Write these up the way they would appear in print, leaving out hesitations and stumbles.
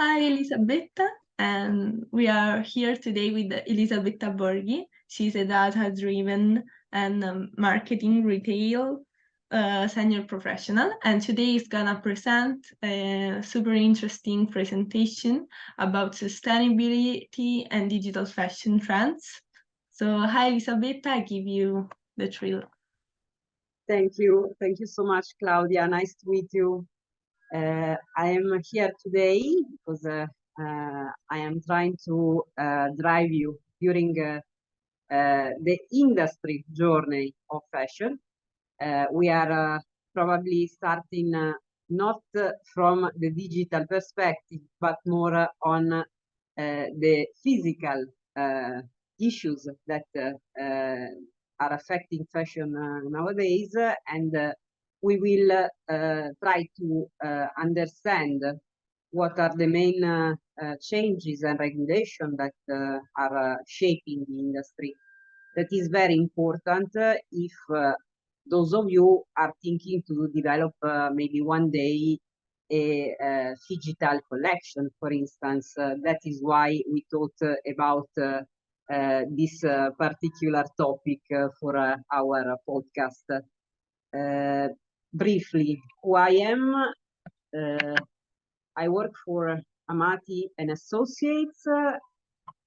Hi, Elisabetta, and we are here today with Elisabetta Borghi. She's a data-driven and marketing retail senior professional, and today is gonna present a super interesting presentation about sustainability and digital fashion trends. So, hi, Elisabetta, I give you the thrill. Thank you so much, Claudia. Nice to meet you. I am here today because I am trying to drive you during the industry journey of fashion. We are probably starting not from the digital perspective, but more on the physical issues that are affecting fashion nowadays, and we will try to understand what are the main changes and regulations that are shaping the industry. That is very important if those of you are thinking to develop maybe one day a digital collection, for instance. That is why we thought about this particular topic for our podcast. Briefly, who I am, I work for Amati and Associates,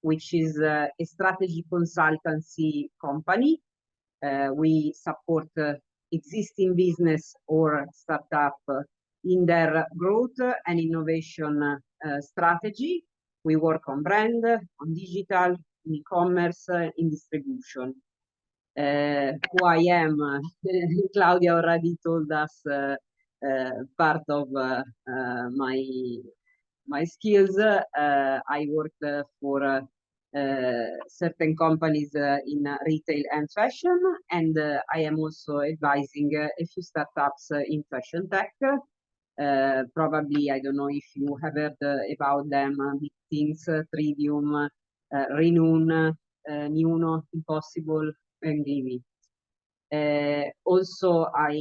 which is a strategy consultancy company. We support existing business or startup in their growth and innovation strategy. We work on brand, on digital, in e-commerce, in distribution. Who I am, Claudia already told us part of my skills. I worked for certain companies in retail and fashion, and I am also advising a few startups in fashion tech. Probably, I don't know if you have heard about them, Big Things, Tridium, Renoon, Nuno, Impossible, and Gimi. Also, I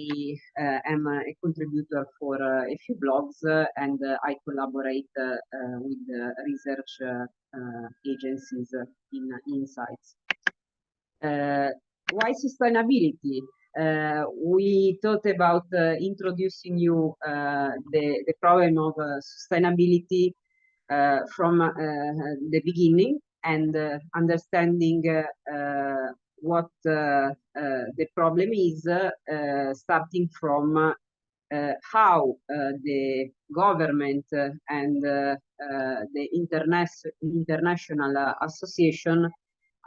am a contributor for a few blogs, and I collaborate with research agencies in insights. Why sustainability? We thought about introducing you the problem of sustainability from the beginning, and understanding what the problem is, starting from how the government and the international association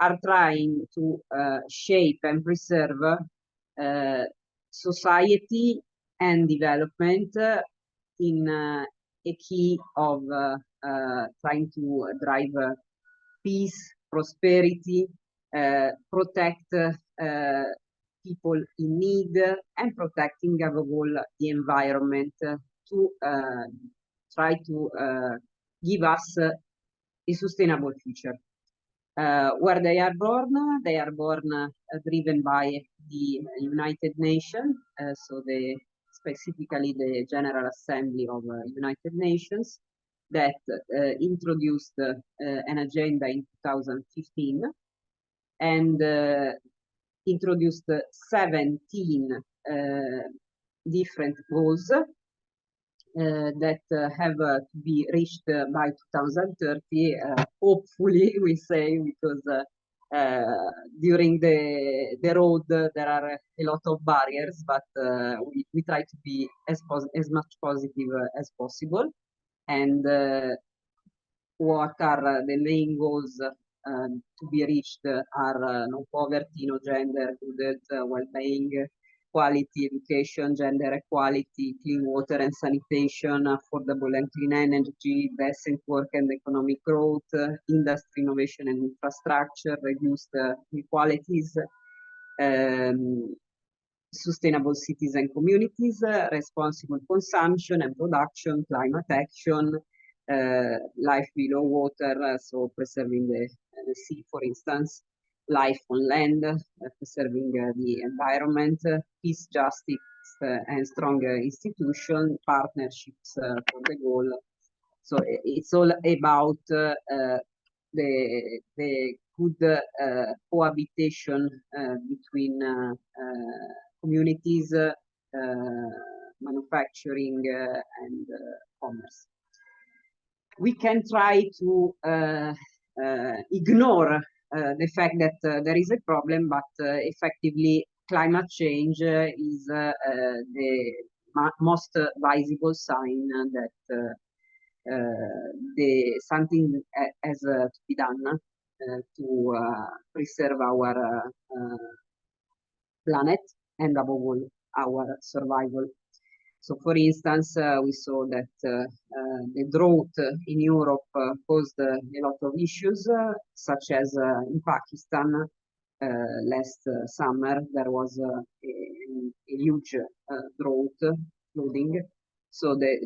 are trying to shape and preserve society and development in a key of trying to drive peace, prosperity, protect people in need, and protecting above all the environment to try to give us a sustainable future. Where they are born driven by the United Nations, so specifically the General Assembly of United Nations, that introduced an agenda in 2015 and introduced 17 different goals that have to be reached by 2030. Hopefully, we say, because during the road there are a lot of barriers, but we try to be as much positive as possible. And what are the main goals to be reached are no poverty, no gender, good health, well-being, quality education, gender equality, clean water and sanitation, affordable and clean energy, decent work and economic growth, industry, innovation and infrastructure, reduced inequalities, sustainable cities and communities, responsible consumption and production, climate action, life below water, so preserving the sea, for instance, life on land, preserving the environment, peace, justice, and strong institution, partnerships for the goal, So it's all about the good cohabitation between communities, manufacturing, and commerce. We can try to ignore the fact that there is a problem, but effectively climate change is the most visible sign that something has to be done to preserve our planet and above all our survival. So, for instance, we saw that the drought in Europe caused a lot of issues, such as in Pakistan. Last summer, there was a huge drought, flooding. So the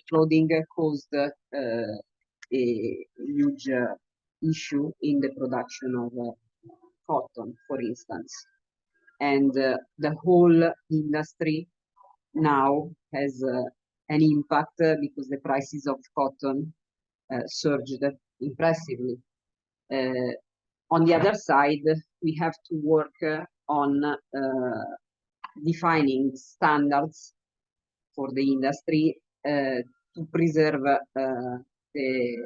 flooding caused a huge issue in the production of cotton, for instance. And the whole industry now has an impact because the prices of cotton surged impressively. On the other side, we have to work on defining standards for the industry to preserve the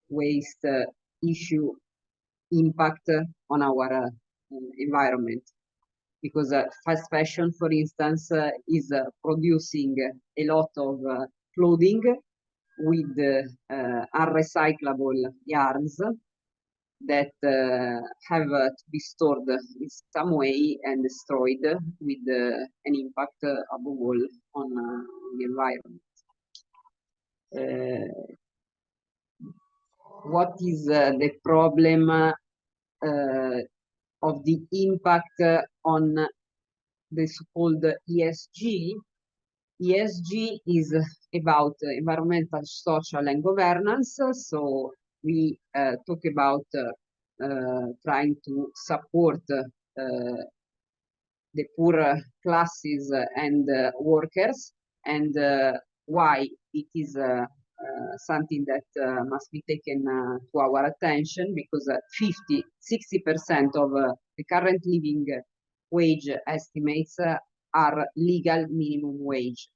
waste issue impact on our environment. Because fast fashion, for instance, is producing a lot of clothing with unrecyclable yarns that have to be stored in some way and destroyed with an impact above all on the environment. What is the problem of the impact on the so-called ESG? ESG is about environmental, social, and governance. So we talk about trying to support the poor classes and workers, and why it is something that must be taken to our attention, because 60% of the current living wage estimates are legal minimum wage.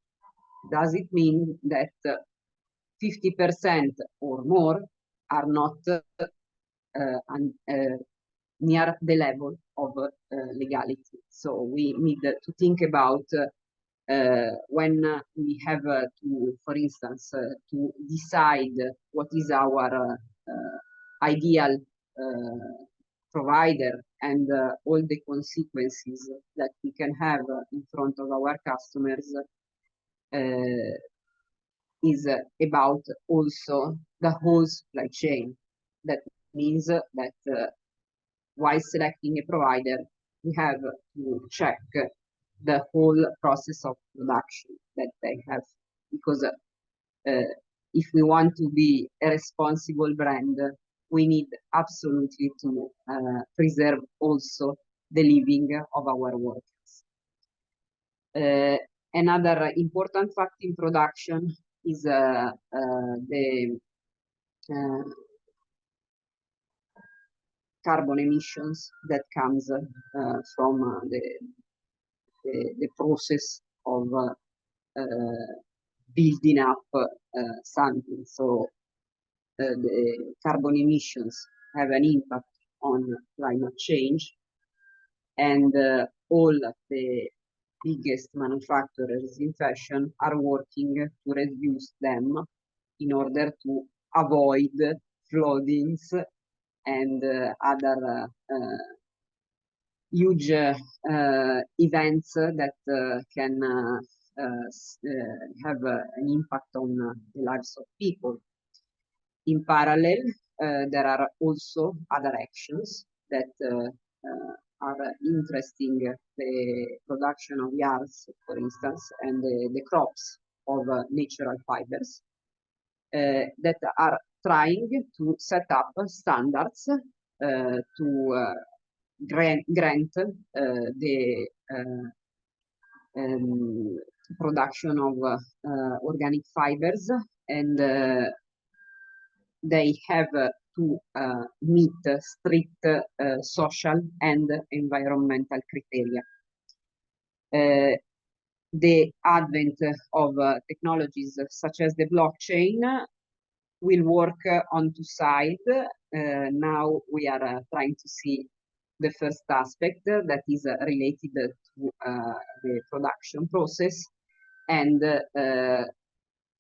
Does it mean that 50% or more are not near the level of legality? So we need to think about when we have to, for instance, to decide what is our ideal provider and all the consequences that we can have in front of our customers, is about also the whole supply chain. That means that while selecting a provider, we have to check the whole process of production that they have, because if we want to be a responsible brand, we need absolutely to preserve also the living of our workers. Another important fact in production is the carbon emissions that comes from the process of building up something. So the carbon emissions have an impact on climate change, and all the biggest manufacturers in fashion are working to reduce them in order to avoid floodings and other huge events that can have an impact on the lives of people. In parallel, there are also other actions that are interesting: the production of yarns, for instance, and the crops of natural fibers that are trying to set up standards to grant the production of organic fibers and they have to meet strict social and environmental criteria. The advent of technologies such as the blockchain will work on two sides. Now we are trying to see the first aspect that is related to the production process, and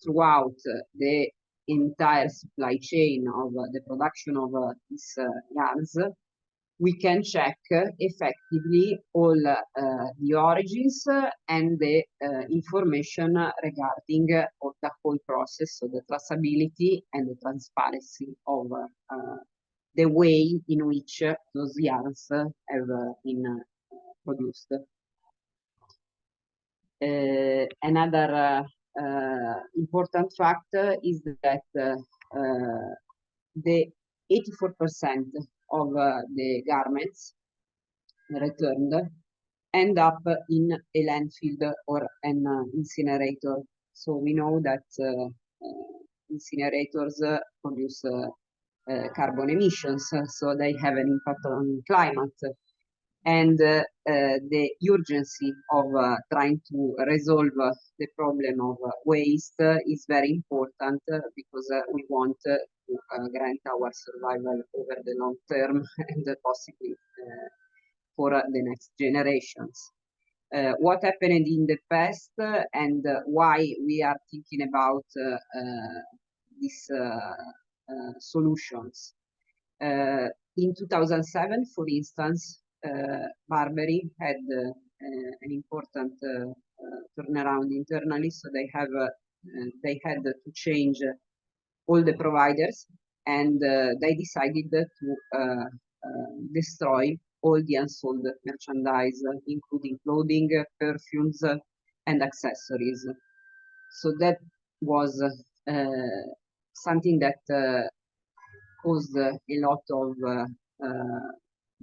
throughout the entire supply chain of the production of these yarns, we can check effectively all the origins and the information regarding the whole process, so the traceability and the transparency of the way in which those yarns have been produced. Another important factor is that the 84% of the garments returned end up in a landfill or an incinerator. So we know that incinerators produce carbon emissions, so they have an impact on climate. And the urgency of trying to resolve the problem of waste is very important because we want to grant our survival over the long term and possibly for the next generations. What happened in the past and why we are thinking about these solutions. In 2007, for instance, Burberry had an important turnaround internally, so they had to change all the providers, and they decided to destroy all the unsold merchandise, including clothing, perfumes, and accessories. So that was something that caused a lot of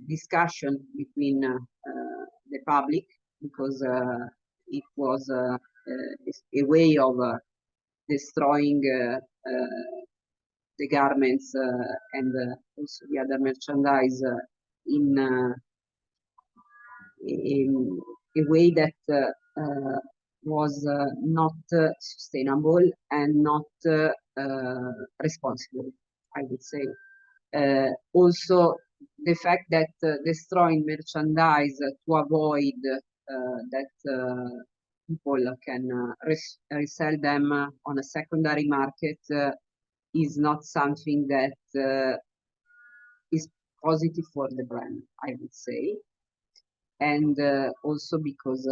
discussion between the public, because it was a way of destroying the garments and also the other merchandise in a way that was not sustainable and not responsible, I would say. Also, the fact that destroying merchandise to avoid that people can resell them on a secondary market is not something that is positive for the brand, I would say. And also because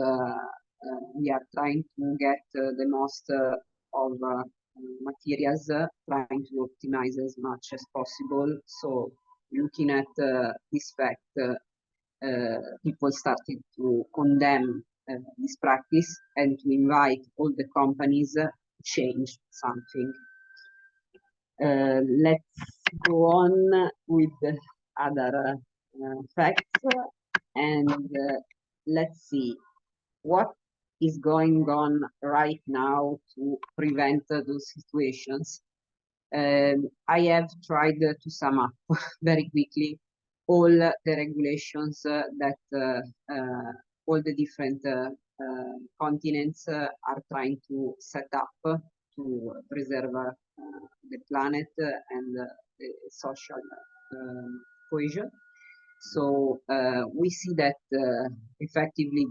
we are trying to get the most of materials, trying to optimize as much as possible. So looking at this fact, people started to condemn this practice and to invite all the companies to change something. Let's go on with other facts, and let's see what is going on right now to prevent those situations. I have tried to sum up very quickly all the regulations that all the different continents are trying to set up to preserve the planet and the social cohesion. So we see that effectively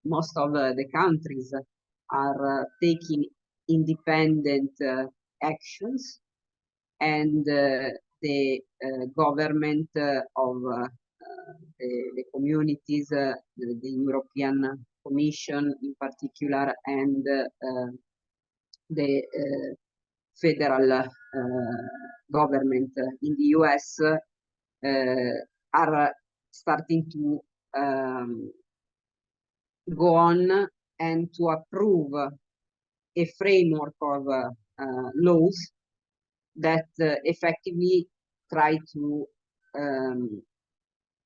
most of the countries are taking independent actions, and the government of the communities, the European Commission in particular, and the federal government in the US are starting to go on and to approve a framework of laws that effectively try to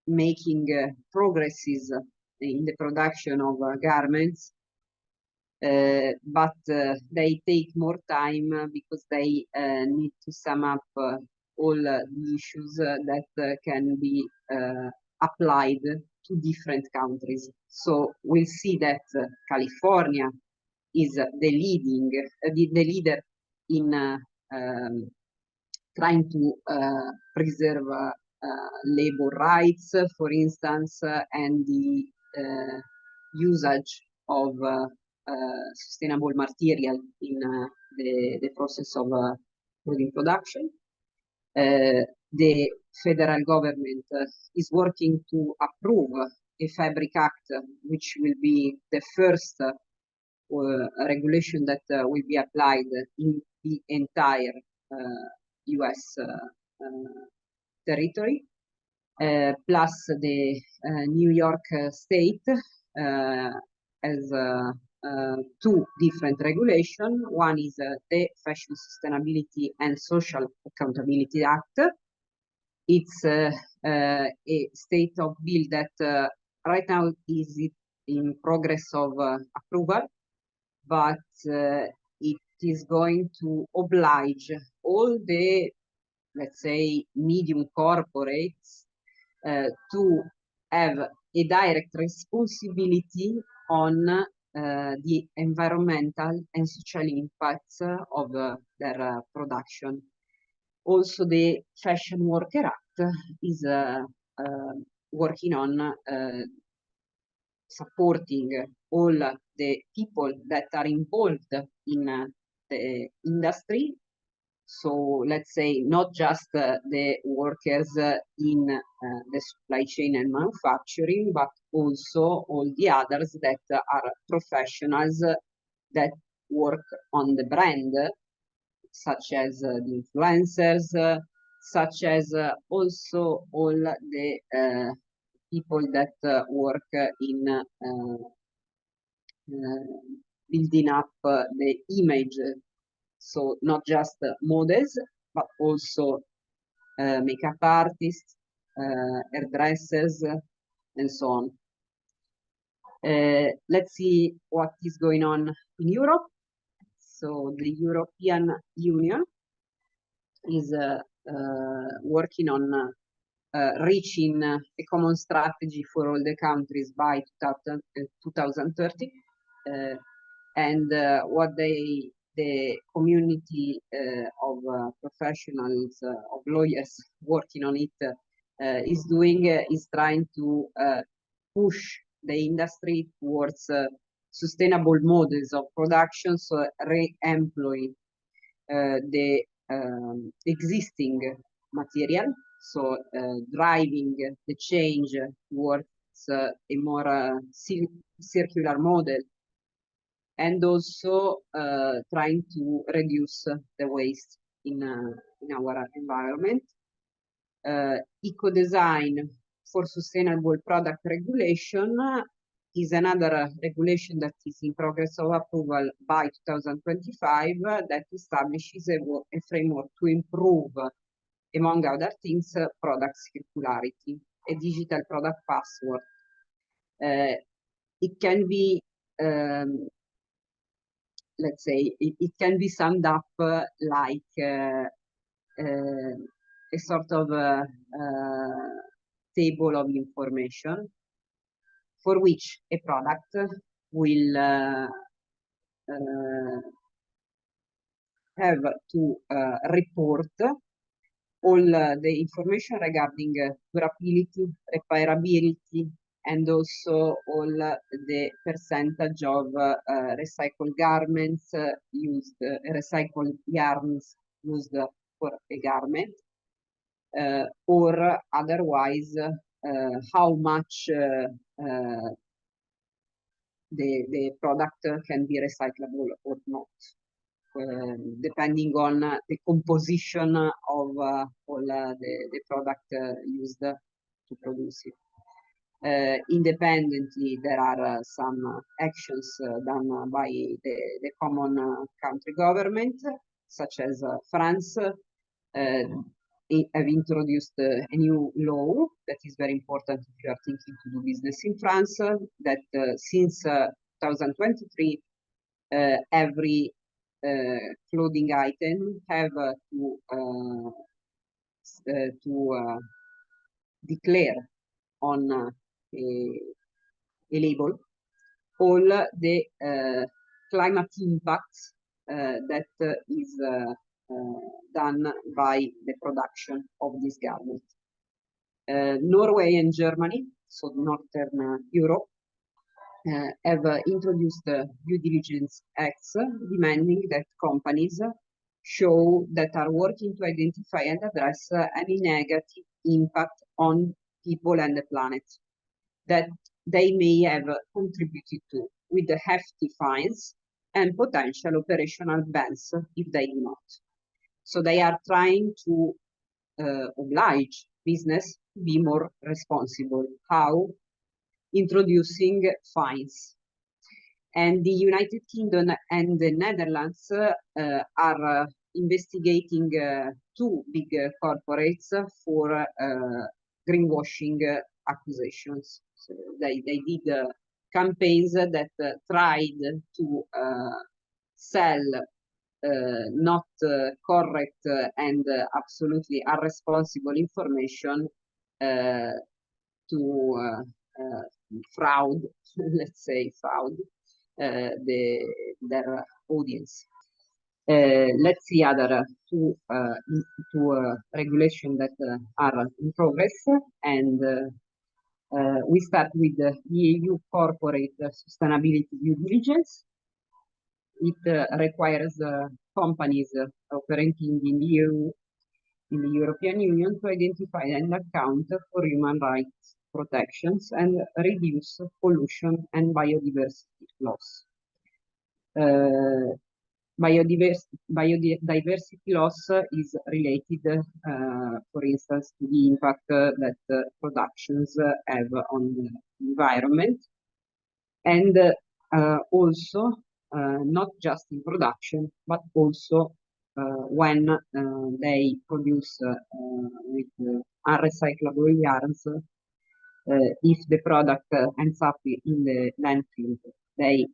making progresses in the production of garments but they take more time because they need to sum up all the issues that can be applied to different countries. So we'll see that California is the leader in trying to preserve labor rights, for instance, and the usage of sustainable material in the process of clothing production. The federal government is working to approve a Fabric Act, which will be the first regulation that will be applied in the entire US territory, plus the New York state has two different regulations. One is the Fashion Sustainability and Social Accountability Act. It's a state of bill that right now is in progress of approval, but it is going to oblige all the, let's say, medium corporates to have a direct responsibility on the environmental and social impacts of their production. Also, the Fashion Worker Act is working on supporting all the people that are involved in the industry. So let's say not just the workers in the supply chain and manufacturing, but also all the others that are professionals that work on the brand, such as the influencers, such as also all the people that work in building up the image. So not just models, but also makeup artists, hairdressers, and so on. Let's see what is going on in Europe. So the European Union is working on reaching a common strategy for all the countries by 2030. And what the community of professionals, of lawyers working on it is doing is trying to push the industry towards sustainable models of production, so re-employ the existing material, so driving the change towards a more circular model, and also trying to reduce the waste in our environment. Eco-design for sustainable product regulation is another regulation that is in progress of approval by 2025 that establishes a framework to improve, among other things, product circularity, a digital product password. It can be let's say, it can be summed up like a sort of table of information for which a product will have to report all the information regarding durability, repairability, and also all the percentage of recycled garments used, recycled yarns used for a garment, or otherwise how much the product can be recyclable or not, depending on the composition of all the product used to produce it. Independently, there are some actions done by the common country government, such as France have introduced a new law that is very important if you are thinking to do business in France, that since 2023, every clothing item have to declare on a label all the climate impacts that is done by the production of this garment. Norway and Germany, so Northern Europe, have introduced due diligence acts demanding that companies show that are working to identify and address any negative impact on people and the planet that they may have contributed to, with the hefty fines and potential operational bans if they do not. So they are trying to oblige business to be more responsible. How? Introducing fines. And the United Kingdom and the Netherlands are investigating two big corporates for greenwashing accusations. So they did campaigns that tried to sell not correct and absolutely irresponsible information to fraud, let's say fraud, their audience. Let's see other two regulations that are in progress, and we start with the EU corporate sustainability due diligence. It requires companies operating in the EU, in the European Union, to identify and account for human rights protections and reduce pollution and biodiversity loss. Biodiversity loss is related, for instance, to the impact that productions have on the environment, and also not just in production, but also when they produce with unrecyclable yarns. If the product ends up in the landfill, the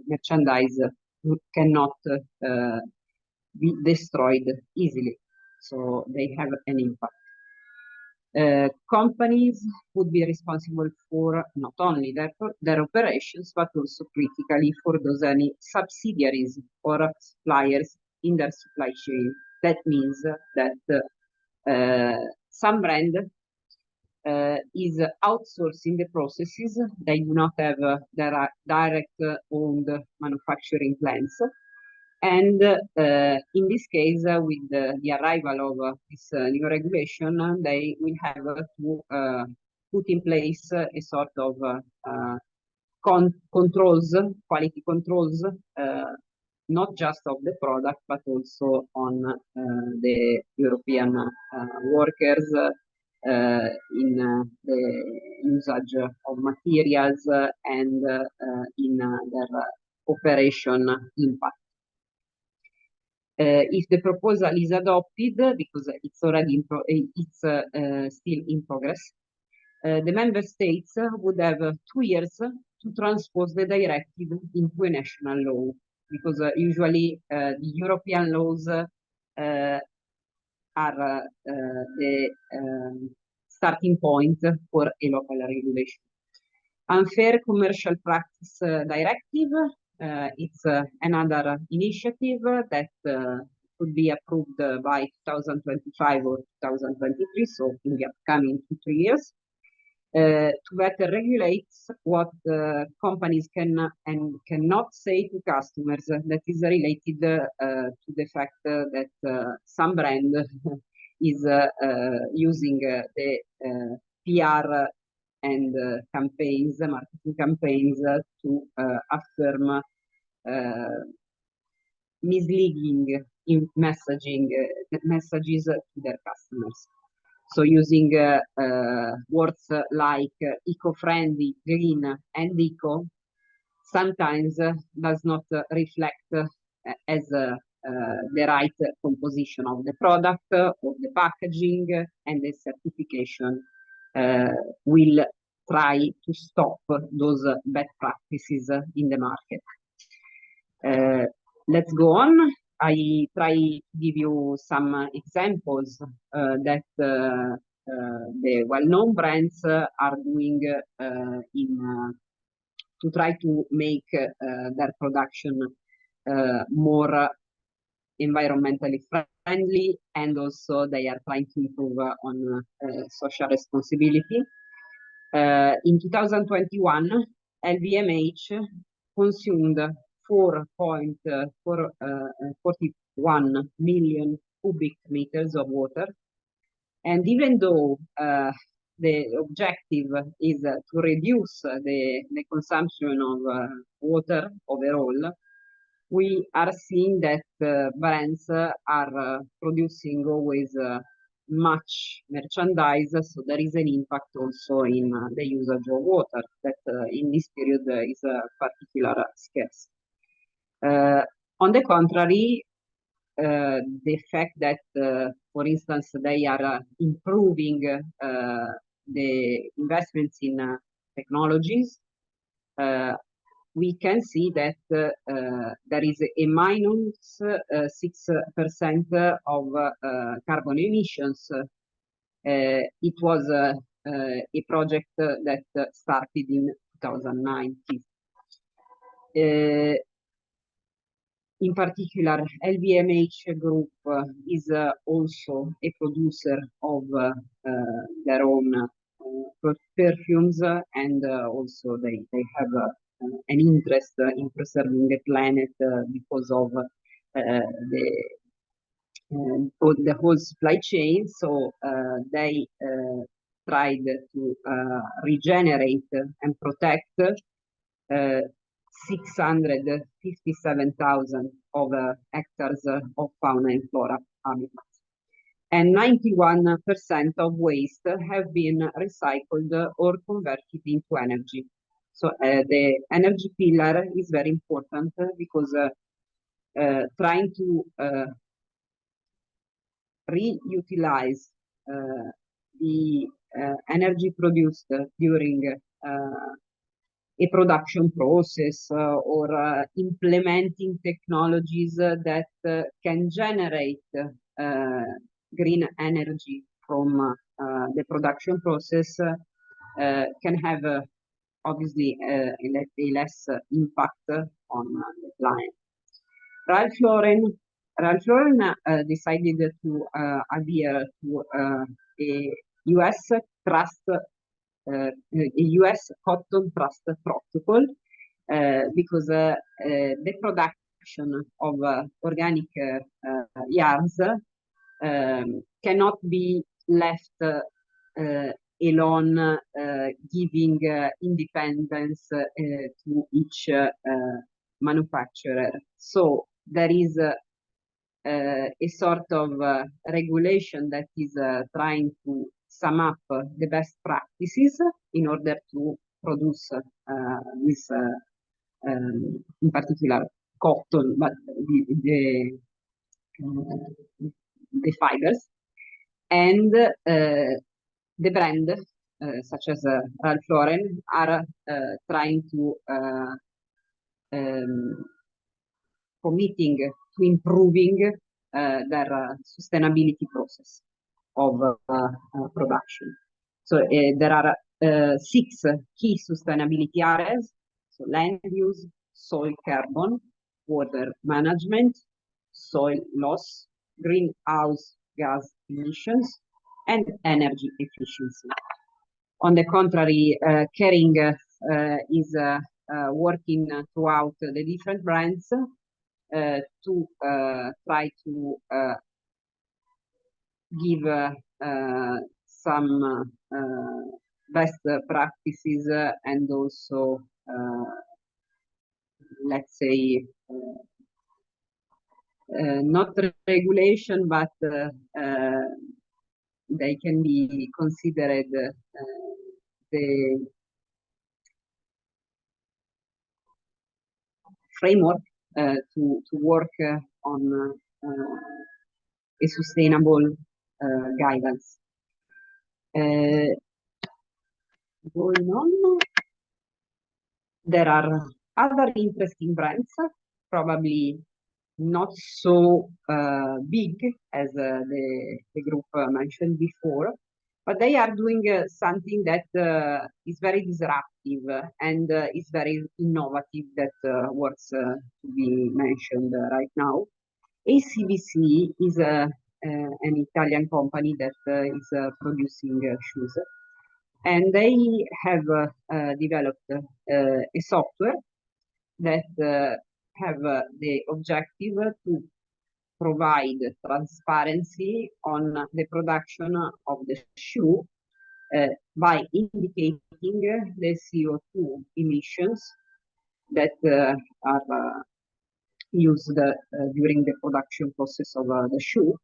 merchandise cannot be destroyed easily, so they have an impact. Companies would be responsible for not only their operations, but also critically for those any subsidiaries or suppliers in their supply chain. That means that some brand is outsourcing the processes. They do not have their direct owned manufacturing plants. And in this case, with the arrival of this new regulation, they will have to put in place a sort of controls, quality controls, not just of the product, but also on the European workers in the usage of materials and in their operation impact. If the proposal is adopted, because it's already still in progress, the member states would have 2 years to transpose the directive into a national law, because usually the European laws are the starting point for a local regulation. Unfair Commercial Practice Directive, it's another initiative that could be approved by 2025 or 2023, so in the upcoming 2-3 years, to better regulate what companies can and cannot say to customers. That is related to the fact that some brand is using the PR and campaigns, marketing campaigns, to affirm misleading messages to their customers. So using words like eco-friendly, green, and eco sometimes does not reflect as the right composition of the product, of the packaging, and the certification will try to stop those bad practices in the market. Let's go on. I try to give you some examples that the well-known brands are doing to try to make their production more environmentally friendly, and also they are trying to improve on social responsibility. In 2021, LVMH consumed 4.41 million cubic meters of water. And even though the objective is to reduce the consumption of water overall, we are seeing that brands are producing always much merchandise, so there is an impact also in the usage of water that in this period is particularly scarce. On the contrary, the fact that, for instance, they are improving the investments in technologies, we can see that there is a minus 6% of carbon emissions. It was a project that started in 2019. In particular, LVMH Group is also a producer of their own perfumes, and also they have an interest in preserving the planet because of the whole supply chain. So they tried to regenerate and protect 657,000 of hectares of fauna and flora habitats. And 91% of waste have been recycled or converted into energy. So the energy pillar is very important because trying to reutilize the energy produced during a production process or implementing technologies that can generate green energy from the production process can have obviously a less impact on the planet. Ralph Lauren decided to adhere to a US cotton trust protocol because the production of organic yarns cannot be left alone, giving independence to each manufacturer. So there is a sort of regulation that is trying to sum up the best practices in order to produce this, in particular, cotton, but the fibers. And the brand, such as Ralph Lauren, are trying to committing to improving their sustainability process of production. So there are 6 key sustainability areas: so land use, soil carbon, water management, soil loss, greenhouse gas emissions, and energy efficiency. On the contrary, Kering is working throughout the different brands to try to give some best practices and also, let's say, not regulation, but they can be considered the framework to work on a sustainable guidance. Going on, there are other interesting brands probably not so big as the group mentioned before, but they are doing something that is very disruptive and is very innovative that works to be mentioned right now. ACBC is an Italian company that is producing shoes, and they have developed a software that have the objective to provide transparency on the production of the shoe by indicating the CO2 emissions that are used during the production process of the shoe.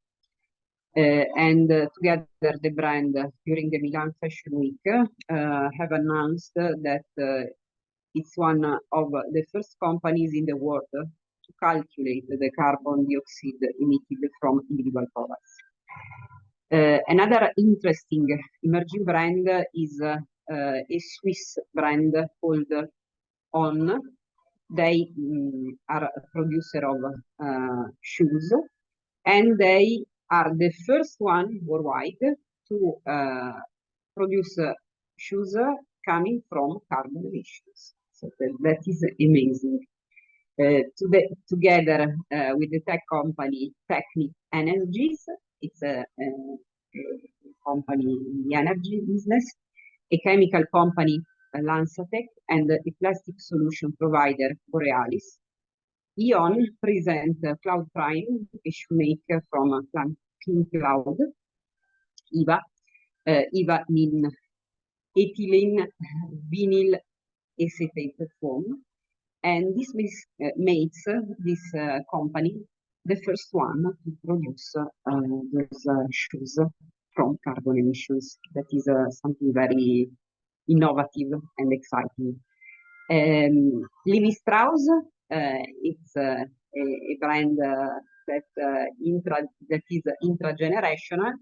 And together the brand during the Milan Fashion Week have announced that it's one of the first companies in the world to calculate the carbon dioxide emitted from individual products. Another interesting emerging brand is a Swiss brand called On. They are a producer of shoes, and they are the first one worldwide to produce shoes coming from carbon emissions. So that is amazing. Together with the tech company Technic Energies, it's a company in the energy business, a chemical company, Lancatech, and a plastic solution provider, Borealis. Ion present Cloud Prime, a shoemaker from Clean Cloud. EVA. EVA means ethylene vinyl acetate foam. And this makes this company the first one to produce those shoes from carbon emissions. That is something very innovative and exciting. Levi Strauss, it's a brand that is intragenerational,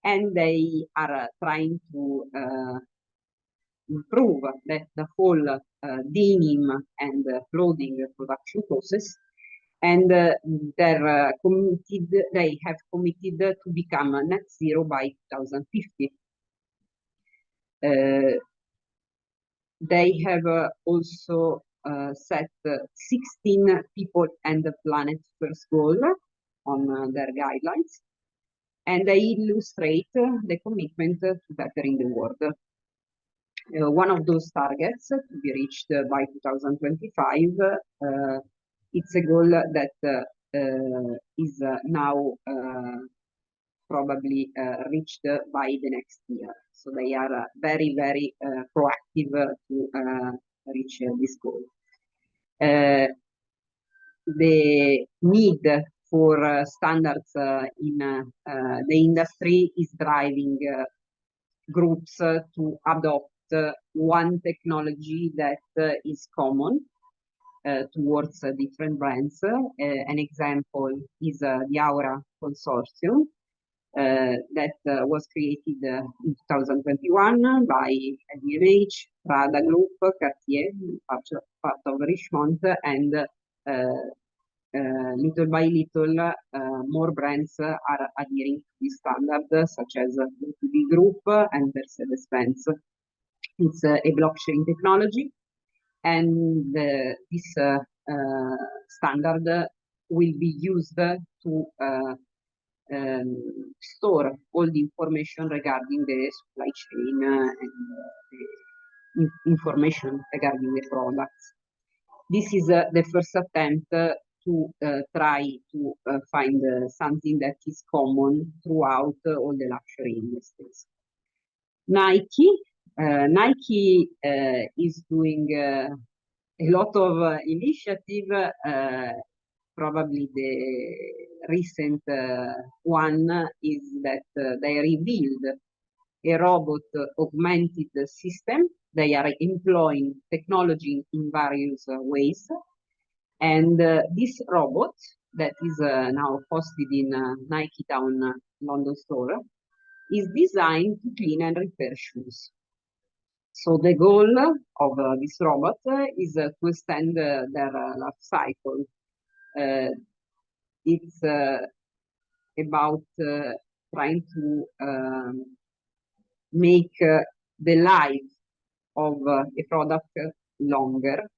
and they are trying to improve the whole denim and clothing production process, and they have committed to become net zero by 2050. They have also set 16 people and the planet first goal on their guidelines, and they illustrate the commitment to bettering the world. One of those targets to be reached by 2025, it's a goal that is now probably reached by the next year. So they are very, very proactive to reach this goal. The need for standards in the industry is driving groups to adopt one technology that is common towards different brands. An example is the Aura Consortium that was created in 2021 by LVMH, Prada Group, Cartier, part of Richemont, and little by little more brands are adhering to this standard, such as BTB Group and Mercedes-Benz. It's a blockchain technology, and this standard will be used to store all the information regarding the supply chain and the information regarding the products. This is the first attempt to try to find something that is common throughout all the luxury industries. Nike is doing a lot of initiative. Probably the recent one is that they revealed a robot augmented system. They are employing technology in various ways. And this robot that is now posted in Nike Town London store is designed to clean and repair shoes. So the goal of this robot is to extend their life cycle. It's about trying to make the life of a product longer,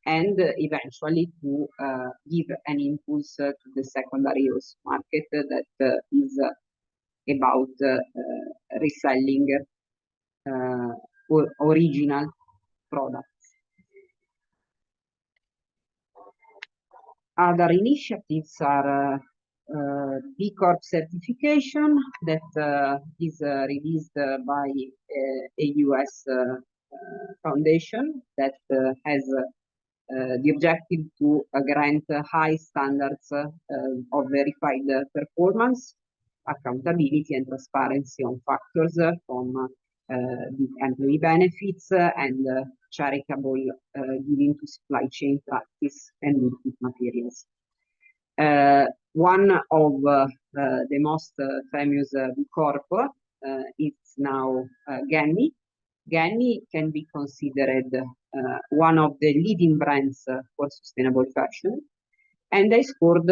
and eventually to give an impulse to the secondary use market that is about reselling original products. Other initiatives are B Corp certification that is released by a US foundation that has the objective to grant high standards of verified performance, accountability, and transparency on factors from the employee benefits and charitable giving to supply chain practice and input materials. One of the most famous B Corp is now Ganni. Ganni can be considered one of the leading brands for sustainable fashion, and they scored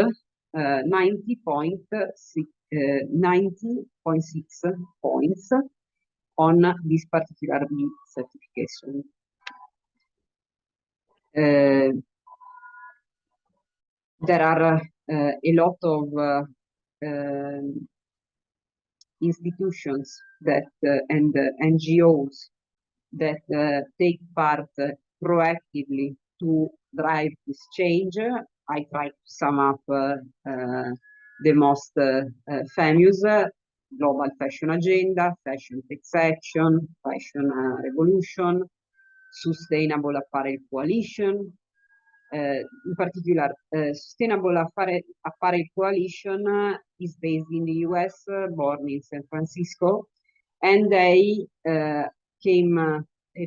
90.6 points on this particular B certification. There are a lot of institutions that and NGOs that take part proactively to drive this change. I try to sum up the most famous: Global Fashion Agenda, Fashion Takes Action, Fashion Revolution, Sustainable Apparel Coalition. In particular, Sustainable Apparel Coalition is based in the US, born in San Francisco, and they came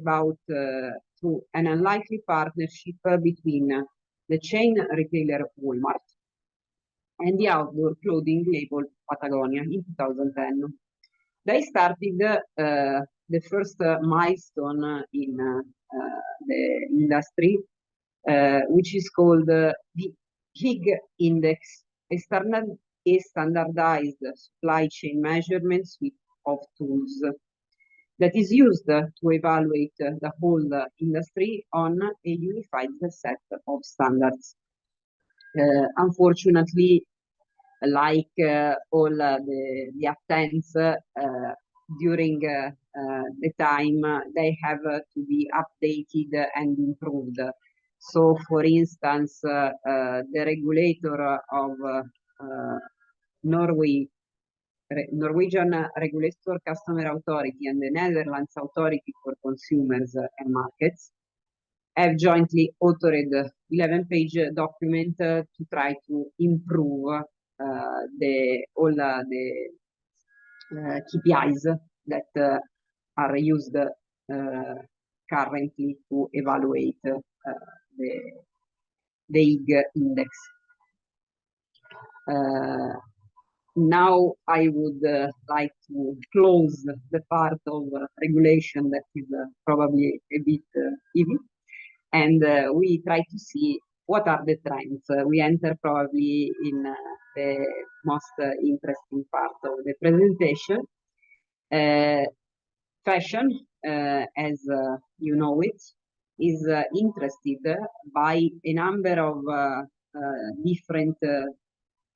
about through an unlikely partnership between the chain retailer Walmart and the outdoor clothing label Patagonia in 2010. They started the first milestone in the industry, which is called the HIG Index, a standardized supply chain measurement suite of tools that is used to evaluate the whole industry on a unified set of standards. Unfortunately, like all the attempts during the time, they have to be updated and improved. So, for instance, the regulator of Norwegian Regulator Customer Authority and the Netherlands Authority for Consumers and Markets have jointly authored 11-page document to try to improve all the KPIs that are used currently to evaluate the HIG index. Now I would like to close the part of regulation that is probably a bit heavy, and we try to see what are the trends. We enter probably in the most interesting part of the presentation. Fashion, as you know it, is interested by a number of different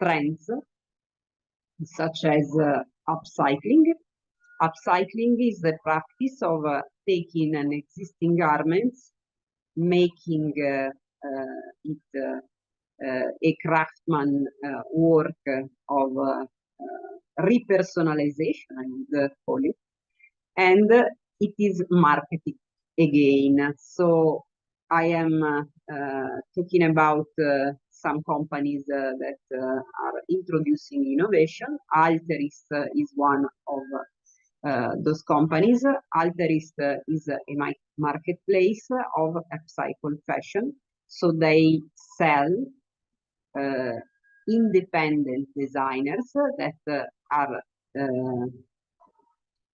trends, such as upcycling. Upcycling is the practice of taking an existing garments, making it a craftsman work of repersonalization, I would call it, and it is marketed again. So I am talking about some companies that are introducing innovation. Alterist is one of those companies. Alterist is a marketplace of upcycled fashion. So they sell independent designers that are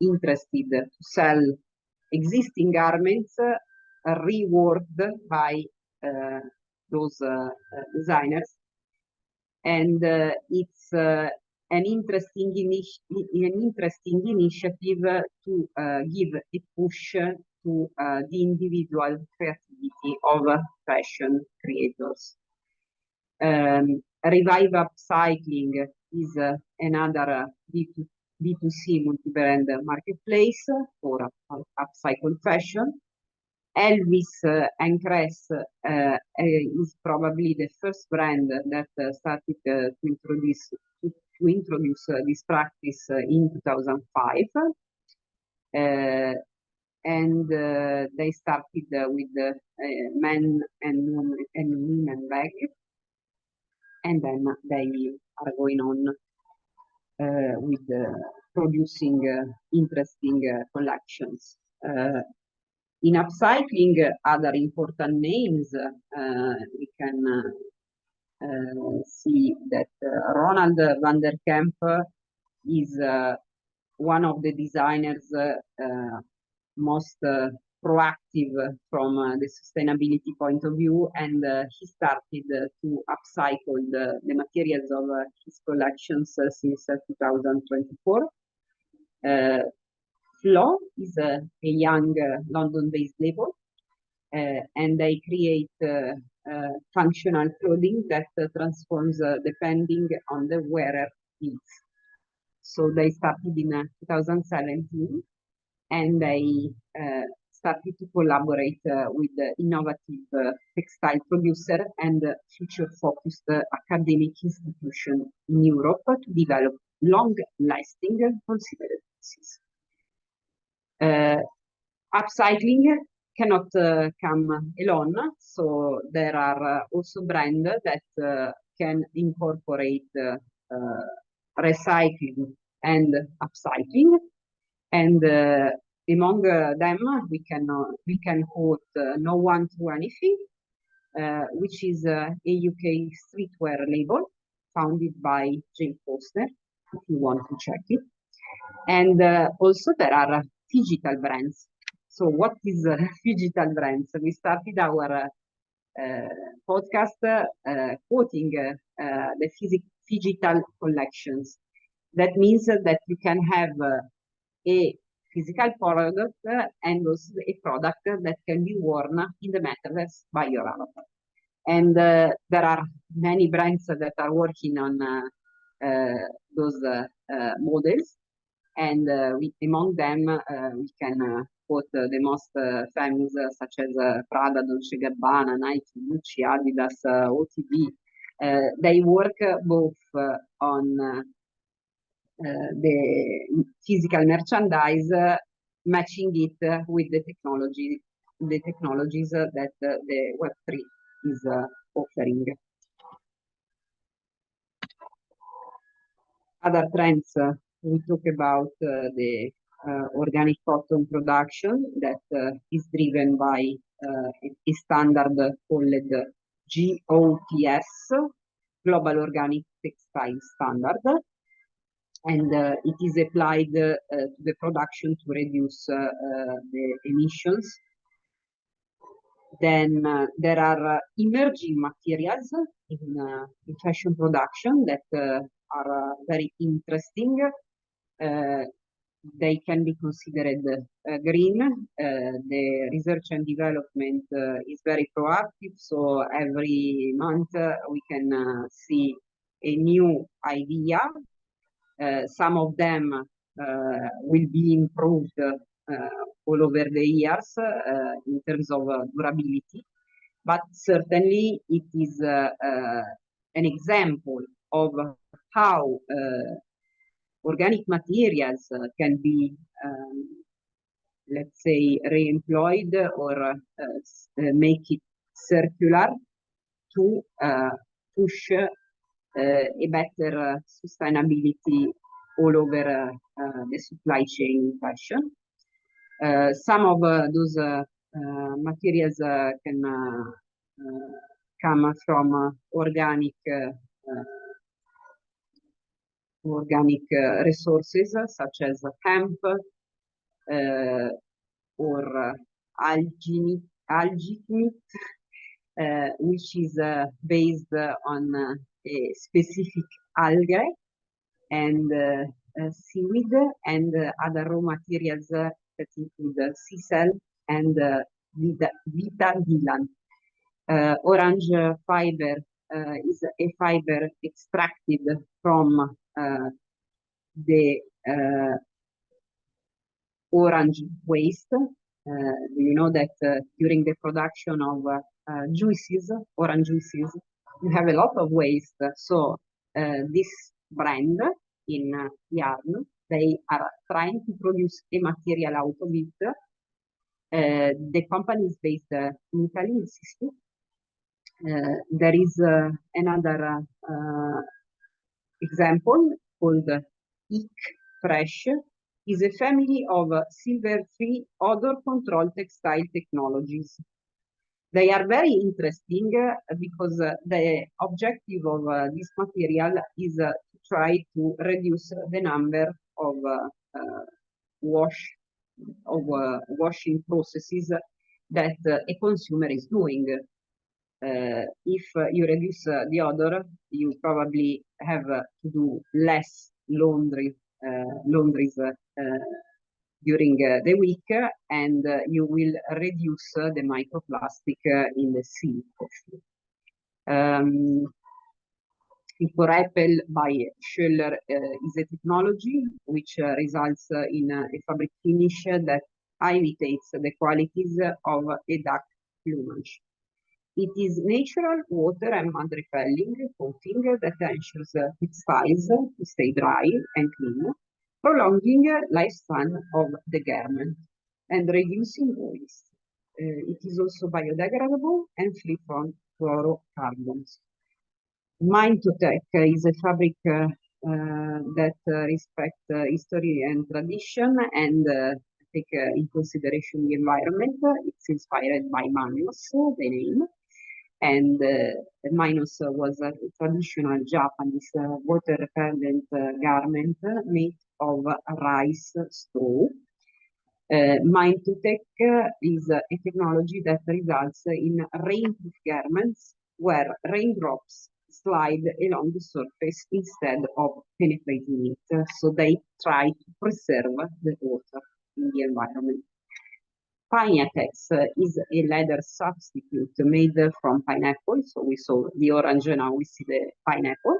interested to sell existing garments reworked by those designers and it's an interesting initiative to give a push to the individual creativity of fashion creators. Revive Upcycling is another B2C multi-brand marketplace for upcycled fashion. Elvis and Cress is probably the first brand that started to introduce this practice in 2005. And they started with men and women bags, and then they are going on with producing interesting collections. In upcycling, other important names, we can see that Ronald van der Kemp is one of the designers most proactive from the sustainability point of view, and he started to upcycle the materials of his collections since 2024. Flo is a young London-based label, and they create functional clothing that transforms depending on the wearer needs. So they started in 2017, and they started to collaborate with innovative textile producer and future-focused academic institution in Europe to develop long-lasting considered pieces. Upcycling cannot come alone, so there are also brands that can incorporate recycling and upcycling, and among them we can quote No One to Anything, which is a UK streetwear label founded by Jane Foster, if you want to check it. And also there are digital brands. So what is digital brands? We started our podcast quoting the digital collections. That means that you can have a physical product and also a product that can be worn in the metaverse by your avatar. And there are many brands that are working on those models. And among them, we can quote the most famous, such as Prada, Dolce & Gabbana, Nike, Gucci, Adidas, OTB. They work both on the physical merchandise, matching it with the technologies that the Web3 is offering. Other trends, we talk about the organic cotton production that is driven by a standard called GOTS, Global Organic Textile Standard, and it is applied to the production to reduce the emissions. Then there are emerging materials in fashion production that are very interesting. They can be considered green. The research and development is very proactive, so every month we can see a new idea. Some of them will be improved all over the years in terms of durability, but certainly it is an example of how organic materials can be, let's say, re-employed or make it circular to push a better sustainability all over the supply chain fashion. Some of those materials can come from organic resources such as hemp or algae meat, which is based on a specific algae and seaweed and other raw materials that include sea cell and vita-dylan. Orange fiber is a fiber extracted from the orange waste. You know that during the production of juices, orange juices, you have a lot of waste. So this brand in yarn, they are trying to produce a material out of it. The company is based in Italy, in Sicily. There is another example called IC Fresh. Is a family of silver-free odor control textile technologies. They are very interesting because the objective of this material is to try to reduce the number of washing processes that a consumer is doing. If you reduce the odor, you probably have to do less laundries during the week, and you will reduce the microplastic in the sea. For Apple by Schöller is a technology which results in a fabric finish that imitates the qualities of a duck plumage. It is natural water and mud repelling coating that ensures textiles to stay dry and clean, prolonging lifespan of the garment and reducing waste. It is also biodegradable and free from fluorocarbons. Mine2Tech is a fabric that respects history and tradition and take in consideration the environment. It's inspired by Manos, the name. And Manos was a traditional Japanese water-repellent garment made of rice straw. Mine2Tech is a technology that results in rainproof garments where raindrops slide along the surface instead of penetrating it. So they try to preserve the water in the environment. Pineatex is a leather substitute made from pineapple. So we saw the orange, now we see the pineapple.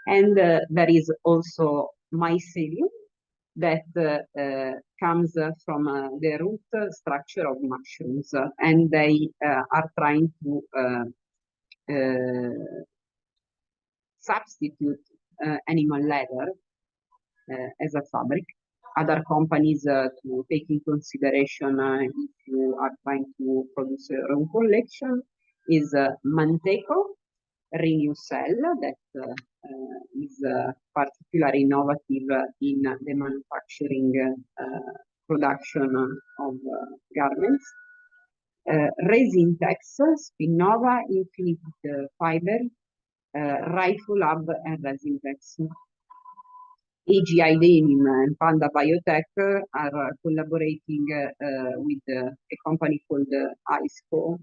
And there is also mycelium that comes from the root structure of mushrooms. And they are trying to substitute animal leather as a fabric. Other companies to take in consideration if you are trying to produce your own collection is Manteco Renewcell, that is particularly innovative in the manufacturing production of garments. Resintex, Spinnova, Infinite Fiber, Rifle Lab, and Resintex. AGI Denim and Panda Biotech are collaborating with a company called ISCO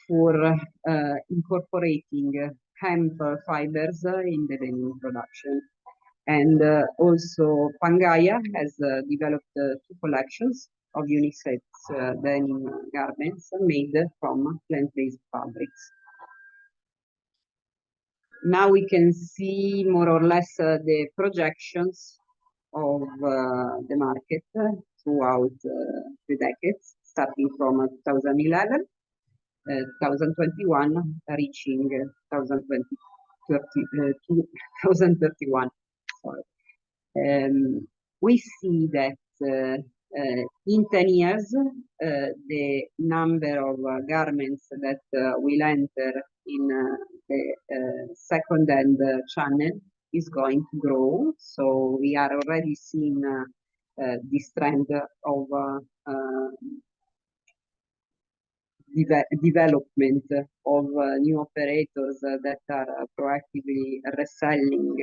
for incorporating hemp fibers in the denim production. And also Pangaea has developed two collections of unisex denim garments made from plant-based fabrics. Now we can see more or less the projections of the market throughout the decades, starting from 2011, 2021, reaching 2031. Sorry. We see that in 10 years, the number of garments that will enter in the second-hand channel is going to grow. So we are already seeing this trend of development of new operators that are proactively reselling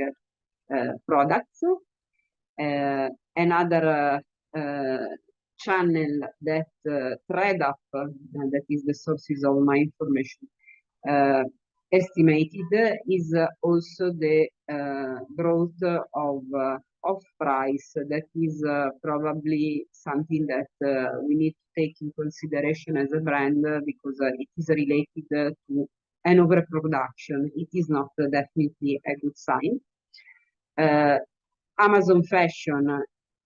products. Another channel that ThreadUp, that is the sources of my information, estimated is also the growth of price. That is probably something that we need to take in consideration as a brand, because it is related to an overproduction. It is not definitely a good sign. Amazon fashion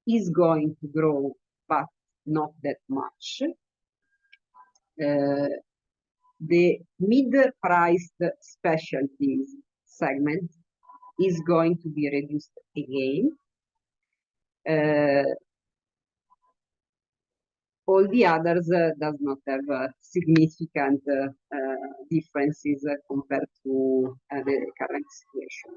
is going to grow, but not that much. The mid-priced specialties segment is going to be reduced again. All the others does not have significant differences compared to the current situation.